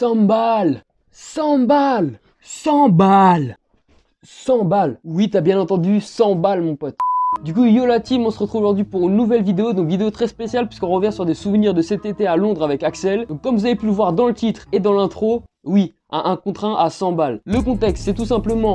100 balles 100 balles 100 balles 100 balles. Oui, t'as bien entendu, 100 balles, mon pote. Du coup, yo la team, on se retrouve aujourd'hui pour une nouvelle vidéo, donc vidéo très spéciale puisqu'on revient sur des souvenirs de cet été à Londres avec Axel. Donc comme vous avez pu le voir dans le titre et dans l'intro, oui, un contre 1 à 100 balles. Le contexte, c'est tout simplement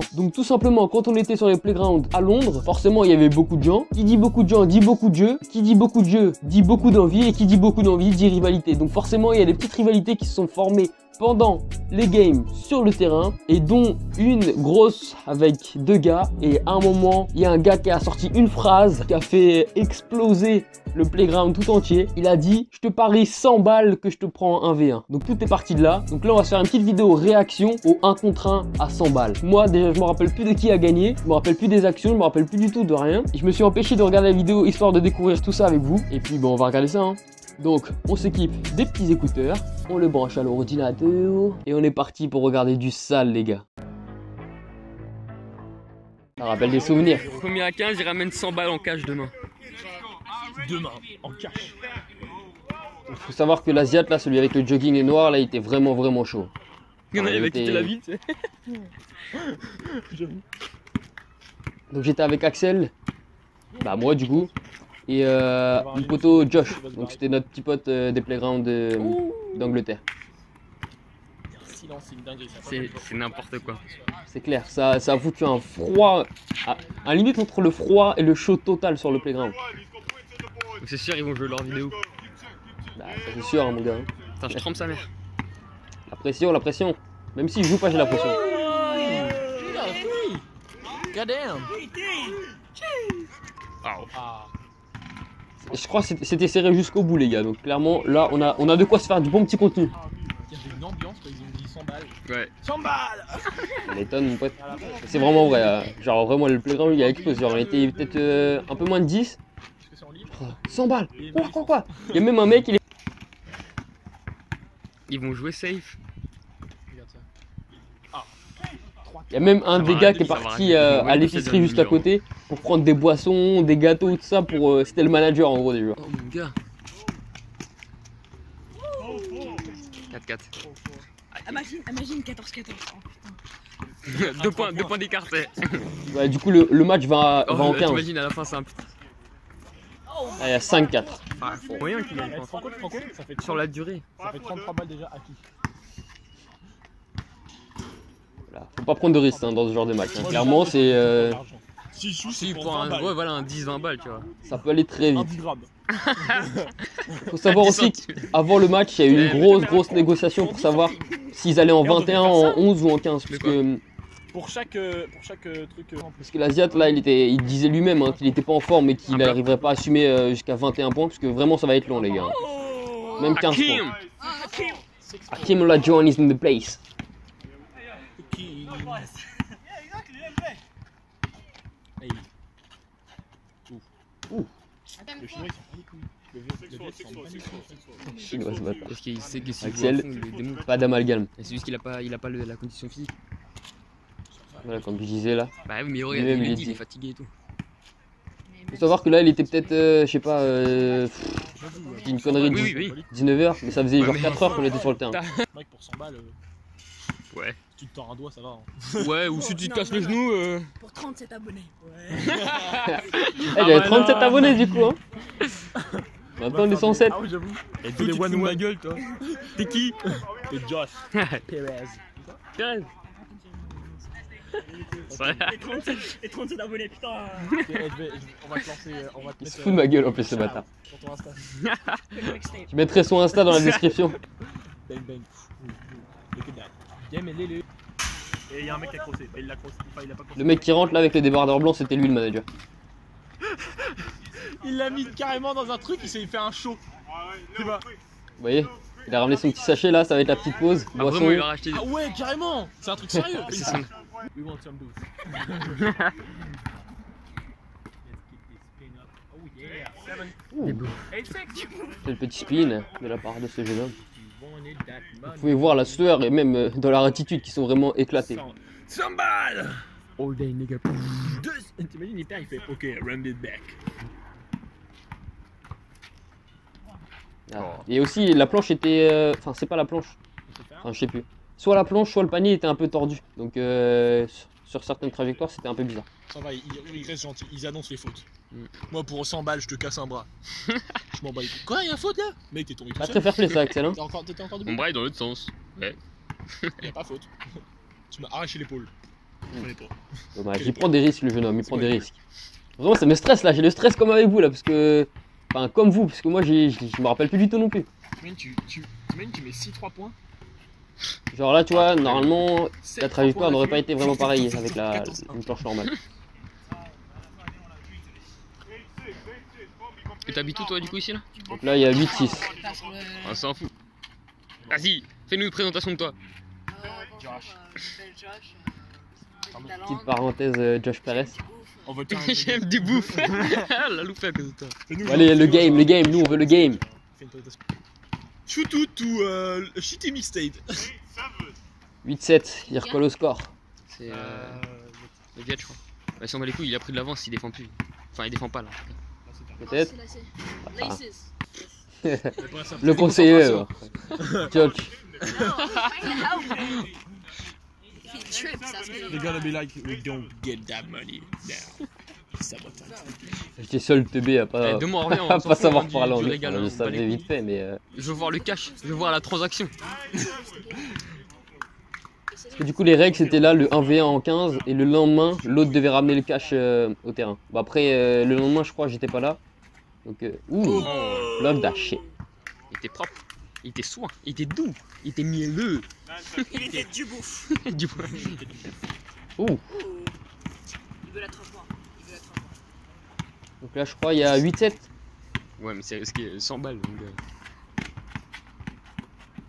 quand on était sur les playgrounds à Londres, forcément il y avait beaucoup de gens. Qui dit beaucoup de gens dit beaucoup de jeux. Qui dit beaucoup de jeux dit beaucoup d'envie. Et qui dit beaucoup d'envie dit rivalité. Donc forcément il y a des petites rivalités qui se sont formées pendant les games sur le terrain, et dont une grosse avec deux gars. Et à un moment, il y a un gars qui a sorti une phrase qui a fait exploser le playground tout entier. Il a dit: je te parie 100 balles que je te prends un V1. Donc tout est parti de là. Donc là on va se faire une petite vidéo réaction au 1 contre 1 à 100 balles. Moi déjà je me rappelle plus de qui a gagné, je me rappelle plus des actions, je me rappelle plus du tout de rien. Et je me suis empêché de regarder la vidéo histoire de découvrir tout ça avec vous. Et puis bon, on va regarder ça hein. Donc on s'équipe des petits écouteurs, on le branche à l'ordinateur et on est parti pour regarder du sale, les gars. Ça rappelle des souvenirs. Premier à 15, il ramène 100 balles en cash demain. Demain, en cash. Il faut savoir que l'Asiate là, celui avec le jogging et noir là, il était vraiment chaud. Il y en a, il avait quitté la vie, tu sais. Donc j'étais avec Axel, bah moi du coup, et mon poteau Josh, donc c'était notre petit pote des playgrounds d'Angleterre. C'est n'importe quoi. C'est clair, ça a foutu un froid, un limite entre le froid et le chaud total sur le playground. C'est sûr, ils vont jouer leur vidéo. Bah ça c'est sûr hein, mon gars. Attends, je trempe sa mère. La pression. Même si je joue pas, j'ai la pression. God damn. Je crois que c'était serré jusqu'au bout les gars, donc clairement là on a de quoi se faire du bon petit contenu. Il y avait une ambiance quand ils ont dit 100 balles. Ouais. 100 balles. Ça m'étonne mon pote. C'est vraiment vrai, hein. Genre vraiment le playground il a explosé, genre on était peut-être un peu moins de 10. 100 balles. Quoi. Il y a même un mec, Ils vont jouer safe. Il y a même un des gars qui est parti à l'épicerie juste à côté pour prendre des boissons, des gâteaux, tout ça pour... c'était le manager en gros des joueurs. Oh mon gars. 4-4. Imagine 14-14. Oh, putain. deux points d'écart. Ouais, du coup le match va en 15. T'imagines à la fin c'est un putain. Ah, il y a 5-4. Ah, faut rien qu'il ait. Ça fait Sur la durée. Ça fait 33 balles déjà acquis. Voilà. Faut pas prendre de risques hein, dans ce genre de match. Hein. Clairement c'est... Si pour un, ouais, voilà, un 10-20 balles tu vois. Ça peut aller très Un vite. 10 grammes. Faut savoir aussi qu'avant le match, il y a eu une grosse négociation pour savoir s'ils allaient en 21, en 11 ou en 15. Parce que truc. Parce que l'Asiate là, il disait lui-même hein, qu'il était pas en forme et qu'il n'arriverait pas à assumer jusqu'à 21 points. Parce que vraiment ça va être long les gars. Même 15 points. Hakim Olajuwon is in the place. Le chinois il s'en Chinois ce bâtard. Parce qu'il sait que si Axel, il est démon. pas d'amalgame. C'est juste qu'il a pas la condition physique. Voilà, comme je disais là. Bah oui, mais regarde, Lui-même, il est fatigué et tout. Faut savoir que là, il était peut-être, je sais pas, une connerie de Oui. 19h, mais ça faisait genre mais 4 heures qu'on était sur le terrain. Mec, pour 100 balles, Ouais. si tu te tords un doigt, ça va. Hein. Ouais, ou si tu te casses le genou. Pour 37 abonnés. Ouais. Eh, il y avait 37 abonnés du coup, hein. Maintenant, on est 107. Ah oui, j'avoue. Et tous les one de ma gueule, toi. T'es qui? T'es Josh. Perez. Et 37 abonnés, putain. On va te lancer. On va te Il se mettre, fout de ma gueule en plus ce bâtard. sur ton Insta. Je mettrai son Insta dans la description. Bang bang. Look at that. Game et Lélé. Et il y a un mec qui a crossé. Il l'a crossé. Enfin, il a pas crossé. Le mec qui rentre là avec le débardeur blanc, c'était lui le manager. Il l'a mis carrément dans un truc, il s'est fait un show. Tu vois. Vous voyez? Il a ramené son petit sachet là, ça va être la petite pause. Ah, vraiment, il a racheté. Ah ouais, carrément. C'est un truc sérieux. C'est son. We want some booze. C'est le petit spin de la part de ce jeune homme. Vous pouvez voir la sueur et même dans leur attitude qui sont vraiment éclatés. 100 balles. All day, nigga. T'imagines, il perd, il fait OK, run it back. Ah. Et aussi la planche était... Enfin c'est pas la planche. Enfin, je sais plus. Soit la planche, soit le panier était un peu tordu. Donc, sur certaines trajectoires, c'était un peu bizarre. Ça va, ils restent gentils, ils annoncent les fautes. Moi, pour 100 balles, je te casse un bras. Je m'en bats les couilles. Quoi, y'a faute là? Mec, t'es tombé tout Pas seul. très fair play ça, Axel. Hein. T'étais encore debout? Mon bras est dans l'autre sens. Ouais. Y'a pas faute. Tu m'as arraché l'épaule. Je connais pas. Dommage, il prend des risques, le jeune homme, il prend des risques. Vraiment, ça me stresse là, j'ai le stress comme avec vous là, parce que. Enfin, comme vous, parce que moi, je me rappelle plus du tout non plus. T'imagines, tu mets 6-3 points. Genre là, tu vois, normalement, 7, la trajectoire 3 n'aurait points pas été vraiment pareille avec 14, une planche normale. Et t'habites où toi du coup ici là? Donc là, il y a 8-6. On s'en fout. Vas-y, fais-nous une présentation de toi. Josh. Petite parenthèse, Josh Perez. On veut te J'aime du bouffe. La loupé à cause de toi. Bon, allez, le game, nous on veut le game. Fais une présentation. Shoot to shitty mixtape. 8-7, il recolle au score. C'est le Viet, je crois. Bah, si on va les couilles, il a pris de l'avance, il défend plus. Enfin, il défend pas là. Peut-être. Laces. Le conseiller, Josh. He trips, that's me. They're gonna be like, we don't get that money now. Sabotage. J'étais seul teubé à pas, Eh, demain, on revient, on à s'en pas fout, savoir hein, parler du anglais. régal, Enfin, hein, je on bat les savais couilles. vite fait, mais. Je veux voir le cash, je veux voir la transaction. Parce que du coup, les règles c'était là le 1v1 en 15 et le lendemain, l'autre devait ramener le cash au terrain. Bon, après, le lendemain, je crois, j'étais pas là. Donc, ouh, love that shit. Il était propre, il était soin, il était doux, il était mielleux. Il était du bouffe. Du Ouh. Il veut la 3 points. Il veut la 3 points. Donc là, je crois, il y a 8-7. Ouais, mais c'est risqué, 100 balles. Donc,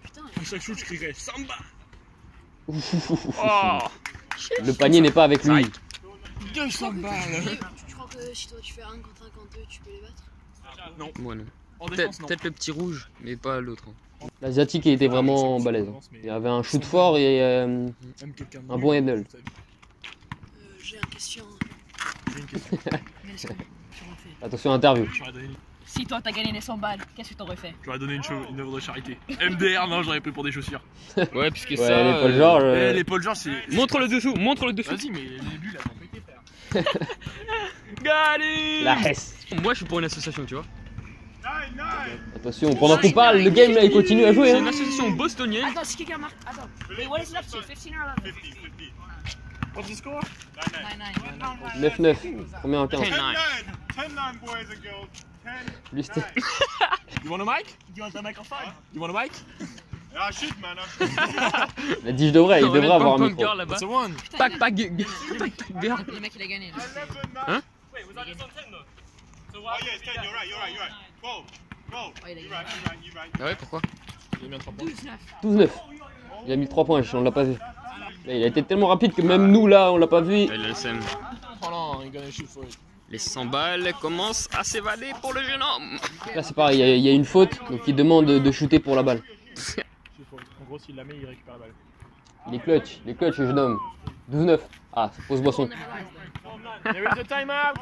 Putain, À chaque shoot, je crierais Samba. Oh, Le panier n'est pas avec lui. 200 balles. tu crois que si toi tu fais 1 contre 1 contre 2, tu peux les battre? Non, moi non. en défense, non. Peut-être le petit rouge, mais pas l'autre. L'asiatique il était vraiment balèze. Il y avait un shoot fort et Même quelqu'un de un nul. bon handle. J'ai une question. J'ai une question. Mais laisse-moi, je refais. Attention, interview. J'aurais donné, Si toi t'as gagné les 100 balles, qu'est-ce que t'aurais fait? j'aurais donné une œuvre de charité. MDR, non, j'aurais pris pour des chaussures. Ouais, puisque Ouais, ça. les Paul George. Les Paul George, c'est. Montre le dessous, montre le dessous. Vas-y, mais les débuts là, t'en pété, frère. Gali. La Hesse. Moi, je suis pour une association, tu vois. Attention, pendant qu'on parle, le game là il continue à jouer. C'est Hein. une association bostonienne. Attends, si quelqu'un marque. Attends. Wait, what is left here? 15 or 11? What's the score? 9-9. 9-9. Combien en 15 10-9. 10-9, boys and girls. 10. Lui c'était. You want a mic? You want the microphone? You want a mic? I should, man. I should. Il a dit je devrais, il On va devrait mettre avoir un Pom Pom micro. Girl là-bas. That's a one. Pack girl. Le mec il a gagné. 11, 9. Hein? Oh, yeah, it's 10. You're right. 12. 12. Oh, il a You're gagné. right. Ah ouais, pourquoi? J'ai mis 3 points. 12-9. 12-9. Il a mis 3 points, on l'a pas vu. Là, il a été tellement rapide que même nous là on l'a pas vu. Il a le SM. Oh non, you're gonna shoot for it. Les 100 balles commencent à s'évader pour le jeune homme. Là c'est pareil, il y a une faute, donc il demande de shooter pour la balle. Shoot for it. En gros, s'il la met, il récupère la balle. Il est clutch le jeune homme. 12-9. Ah, pause boisson. There is a timeout.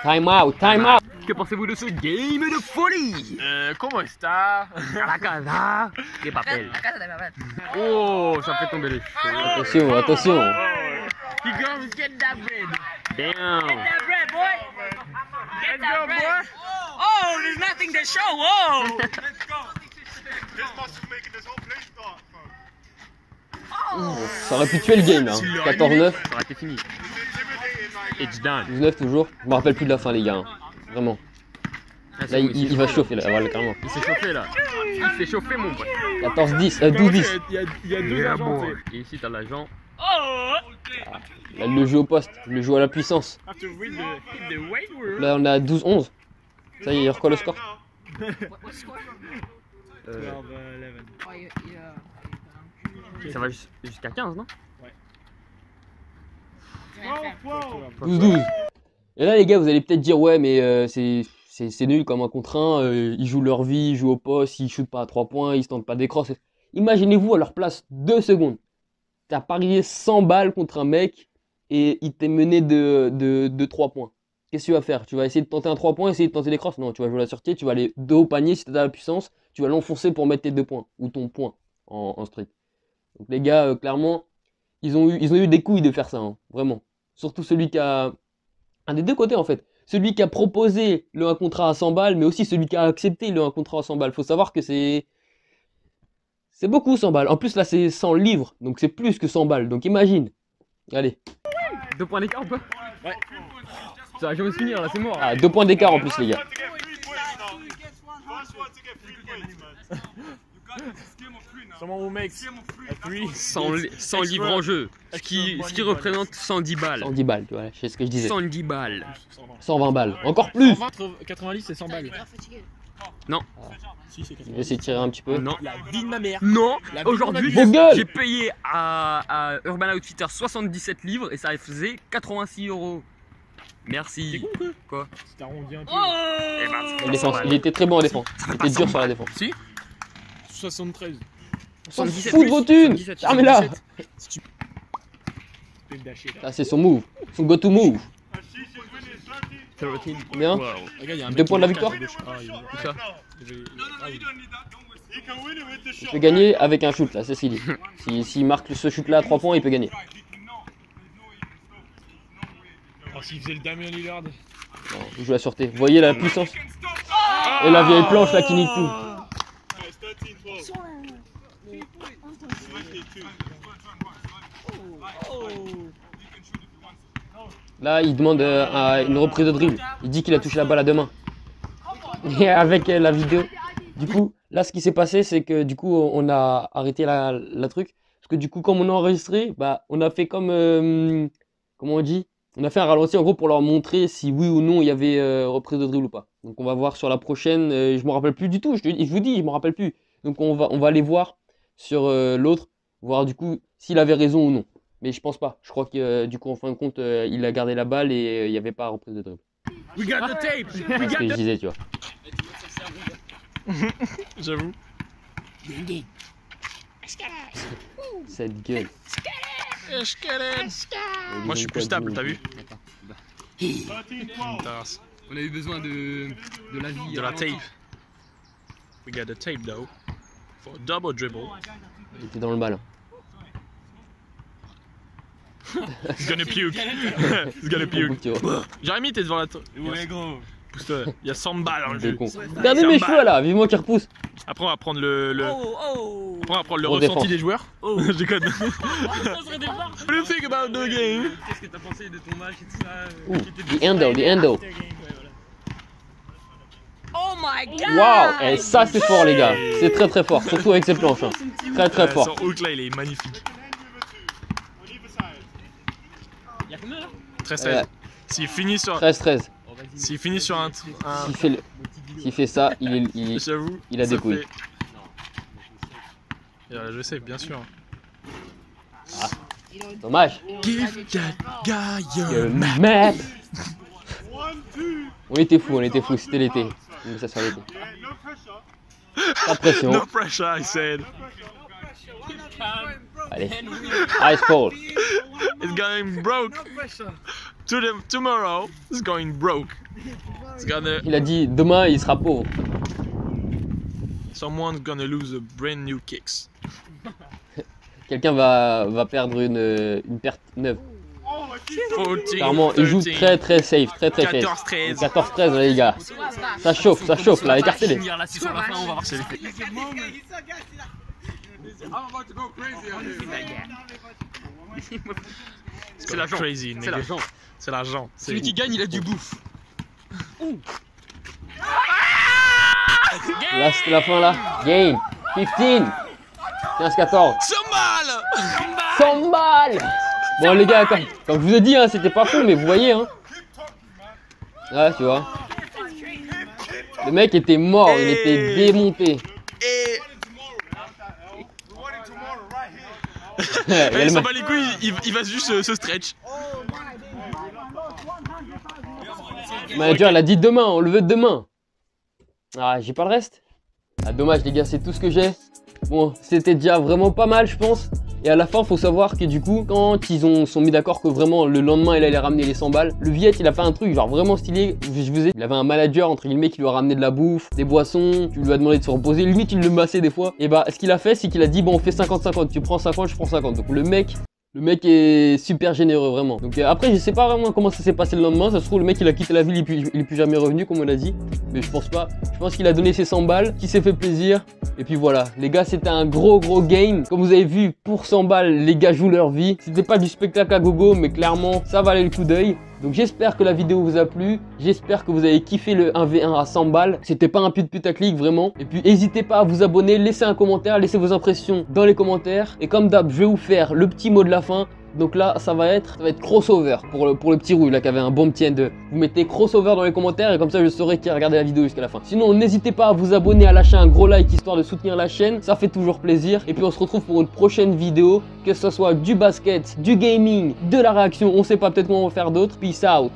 Time out, time out. Que pensez-vous de ce game de folie? Comment está? La casa des papels. La casa de ma belle. Oh, ça fait tomber les cheveux. Attention, attention. You girls get that bread. Damn. That bread, boy. Get that bread. Oh, there's nothing to show. Whoa. Let's go. This must be making this whole place start, bro. Ça aurait pu tuer le game là. 14-9. Ça aurait été fini. It's intimidating, like. It's done. 12-9 toujours. Je me rappelle plus de la fin les gars. Hein. Vraiment. Là il va chauffer là, voilà carrément. Il s'est chauffé là. Il s'est chauffé mon pote. 14-10, 12-10. Il y a deux agents, tu sais. Et ici t'as l'agent. Oh. Là il le joue au poste, il le joue à la puissance. Have to read the weight rule. Là on a 12-11. Ça y est, il recolle le score. What score? 12, 11. Oh, Ça va jusqu'à 15, non? 12-12. Et là les gars vous allez peut-être dire ouais mais c'est nul comme un contre 1, ils jouent leur vie, ils jouent au poste, ils shootent pas à 3 points, ils se tentent pas des crosses. Imaginez-vous à leur place 2 secondes. T'as parié 100 balles contre un mec et il t'est mené de 3 points. Qu'est-ce que tu vas faire? Tu vas essayer de tenter un 3 points, essayer de tenter des crosses? Non, tu vas jouer la sûreté, tu vas aller dos au panier si t'as la puissance, tu vas l'enfoncer pour mettre tes 2 points ou ton point en streak. Donc les gars, clairement, ils ont eu des couilles de faire ça, hein, vraiment. Surtout celui qui a... Un des deux côtés, en fait. Celui qui a proposé un contrat à 100 balles, mais aussi celui qui a accepté un contrat à 100 balles. Faut savoir que c'est beaucoup 100 balles. En plus, là, c'est 100 livres, donc c'est plus que 100 balles. Donc imagine. Allez. 2 points d'écart ou pas? Ouais. Ça va jamais se finir là, c'est mort. Ah, 2 points d'écart en plus, les gars. Someone who makes a three 100 livres en jeu. Ce qui représente 110 balles. 110 balles, tu vois, je sais ce que je disais. 110 balles. 120 balles. Encore plus. 90 c'est 100 balles. Non. Si, c'est Je 90. vais essayer de tirer un petit peu. Non. La vie de ma mère. Non. La vie de Aujourd'hui, Vos gueules. j'ai payé à Urban Outfitters 77 livres et ça faisait 86 €. T'es Merci. con quoi? Quoi? C'est arrondi un peu. Eh ben, En défense. Il était très bon en défense. Il était dur sur la défense. Si 73. On s'en 77 fout de vos thunes. 77, Fermez-la. Si tu peux me dasher là. Ah, c'est son move. Son go-to move. Bien. Wow. Regarde, y a un 2 mec points de la qui victoire. marque à gauche. Ah, il Où ça? ah oui. Il peut gagner avec un shoot là, c'est ce qu'il dit. S'il marque ce shoot là à 3 points, il peut gagner. Oh, s'il faisait le Damian Lillard. Non, il joue la sûreté. Vous voyez la puissance? Et la vieille planche là qui nique tout. Là, il demande une reprise de dribble. Il dit qu'il a touché la balle à 2 mains. Et avec la vidéo. Du coup, là, ce qui s'est passé, c'est que du coup, on a arrêté la truc. Parce que du coup, comme on a enregistré, bah, on a fait comme... comment on dit? On a fait un ralenti en gros pour leur montrer si oui ou non il y avait reprise de dribble ou pas. Donc on va voir sur la prochaine. Je me rappelle plus du tout. Je vous dis, je me rappelle plus. Donc on va aller voir sur l'autre, voir du coup s'il avait raison ou non. Mais je pense pas. Je crois que du coup en fin de compte, il a gardé la balle et il n'y avait pas reprise de dribble. We got the tape. C'est ce que je disais, tu vois. J'avoue. Cette gueule. Moi je suis plus stable, t'as vu? On a eu besoin de la vie. De la tape. We got the tape though. For a double dribble. Il était dans le mal. He's gonna puke. He's gonna puke. Tu vois. Jérémy, t'es devant la. Ouais, gros. Pousse-toi. Il y a 100 balles dans le Des jeu. cons. Regardez mes cheveux là, vivement qu'ils repoussent. Après on va prendre le... Après on va prendre le On ressenti défend. des joueurs. Je déconne. What do you think about the game? Qu'est-ce que t'as pensé de ton match et tout ça? Ouh, the endo. Oh my god! Waouh, et ça c'est fort les gars. C'est très très fort, surtout avec ces planches. Hein. Très très fort. Son hook là il est magnifique. Y'a combien là? 13-16. S'il finit sur... 13-13. S'il finit sur un... S'il fait ça, il J'avoue. il a ça des couilles. Je sais, bien sûr. Dommage. Give that guy your Map. On était fous, c'était l'été. Donc ça sera l'été. Pas de pression. No pressure, I said. Allez. Ice cold. It's going broke. Tomorrow, it's going broke. It's gonna... Il a dit demain il sera pauvre. Someone's gonna lose a brand new kicks. Quelqu'un va perdre une perte neuve. 14, Clairement, il joue 13. très très safe, très très safe. 14-13. 14-13 là les gars. Ça chauffe là, écartez-les. Finir là, c'est sur la fin, on va voir si c'est fait. C'est l'argent. Crazy, C'est nigga. l'argent. C'est l'argent. Celui qui gagne, il a du bouffe. Là c'était la fin là. Game. 15. 15-14. 100 balles. Bon les gars, comme je vous ai dit, hein, c'était pas fou, mais vous voyez, hein. Ouais, tu vois. Le mec était mort, il était démonté. Il y a Il le s'en ma- bat les couilles, il va juste se stretch. le manager, il a dit demain, on le veut demain. Ah, j'ai pas le reste. Ah, dommage les gars, c'est tout ce que j'ai. Bon, c'était déjà vraiment pas mal, je pense. Et à la fin, faut savoir que du coup, quand ils sont mis d'accord que vraiment le lendemain il allait ramener les 100 balles, le Viet il a fait un truc genre vraiment stylé. Il avait un manager entre guillemets qui lui a ramené de la bouffe, des boissons, tu lui as demandé de se reposer, limite il le massait des fois. Et bah ce qu'il a fait, c'est qu'il a dit bon on fait 50-50, tu prends 50, je prends 50. Donc le mec est super généreux vraiment. Donc après je sais pas vraiment comment ça s'est passé le lendemain. Ça se trouve le mec il a quitté la ville, il est plus jamais revenu comme on a dit. Mais je pense pas. Je pense qu'il a donné ses 100 balles, qu'il s'est fait plaisir. Et puis voilà, les gars c'était un gros game. Comme vous avez vu, pour 100 balles les gars jouent leur vie. C'était pas du spectacle à gogo, mais clairement ça valait le coup d'œil. Donc j'espère que la vidéo vous a plu, j'espère que vous avez kiffé le 1v1 à 100 balles. C'était pas un putaclic vraiment. Et puis n'hésitez pas à vous abonner, laissez un commentaire, laissez vos impressions dans les commentaires. Et comme d'hab, je vais vous faire le petit mot de la fin. Donc là, ça va être crossover pour le petit rouille là qui avait un bon petit end. Vous mettez crossover dans les commentaires et comme ça je saurai qui a regardé la vidéo jusqu'à la fin. Sinon, n'hésitez pas à vous abonner, à lâcher un gros like histoire de soutenir la chaîne. Ça fait toujours plaisir. Et puis on se retrouve pour une prochaine vidéo, que ce soit du basket, du gaming, de la réaction. On sait pas, peut-être qu'on va en faire d'autres. Peace out.